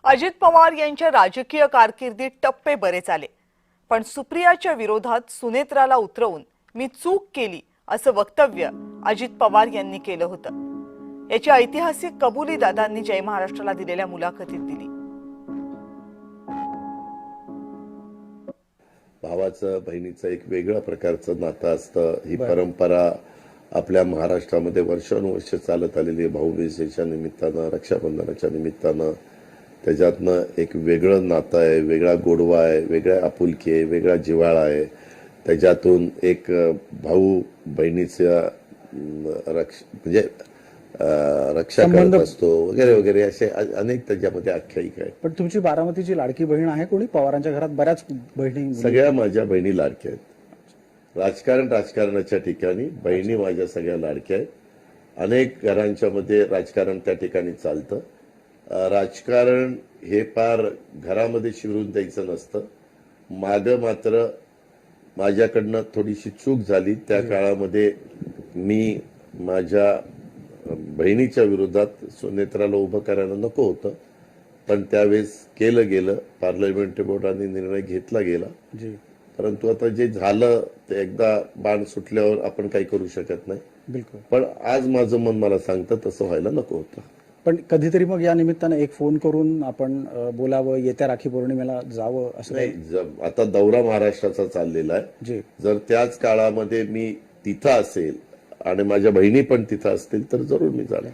अजित पवार यांच्या राजकीय कारकिर्दीत टप्पे बरेच आले, पण सुप्रियाच्या विरोधात सुनेत्राला उतरवून मी चूक केली असं वक्तव्य अजित पवार यांनी केलं होतं. याची ऐतिहासिक कबुली दादांनी जय महाराष्ट्राला दिलेल्या मुलाखतीत दिली. भावाचं बहिणीचं एक वेगळ्या प्रकारचं नातं असतं. ही परंपरा आपल्या महाराष्ट्रामध्ये वर्षानुवर्ष चालत आलेली आहे. भाऊबीजेच्या निमित्तानं, रक्षाबंधनाच्या निमित्तानं त्याच्यातनं एक वेगळं नातं आहे, वेगळा गोडवा आहे, वेगळ्या आपुलकी आहे, वेगळा जिव्हाळा आहे. त्याच्यातून एक भाऊ बहिणीच्या रक्षा करत असतो वगैरे वगैरे असे अनेक त्याच्यामध्ये आख्यायिका आहे. पण तुमची बारामतीची लाडकी बहीण आहे कोणी? पवारांच्या घरात बऱ्याच बहिणी. सगळ्या माझ्या बहिणी लाडक्या आहेत. राजकारणाच्या ठिकाणी बहिणी माझ्या सगळ्या लाडक्या आहेत. अनेक घरांच्या मध्ये राजकारण त्या ठिकाणी चालतं. राजकारण हे फार घरामध्ये शिरून द्यायचं नसतं. मागं मात्र माझ्याकडनं थोडीशी चूक झाली. त्या काळामध्ये मी माझ्या बहिणीच्या विरोधात सुनेत्राला उभं करायला नको होतं, पण त्यावेळेस केलं गेलं. पार्लमेंटरी बोर्डाने निर्णय घेतला गेला. परंतु आता जे झालं ते एकदा बाण सुटल्यावर आपण काही करू शकत नाही. बिलकुल. पण आज माझं मन मला सांगतं तसं व्हायला नको होतं. पण कधीतरी मग या निमित्तानं एक फोन करून आपण बोलावं, येत्या राखी पौर्णिमेला जावं असं नाही. आता दौरा महाराष्ट्राचा चाललेला आहे. जर त्याच काळामध्ये मी तिथं असेल आणि माझ्या बहिणी पण तिथं असतील तर जरूर मी जाणार.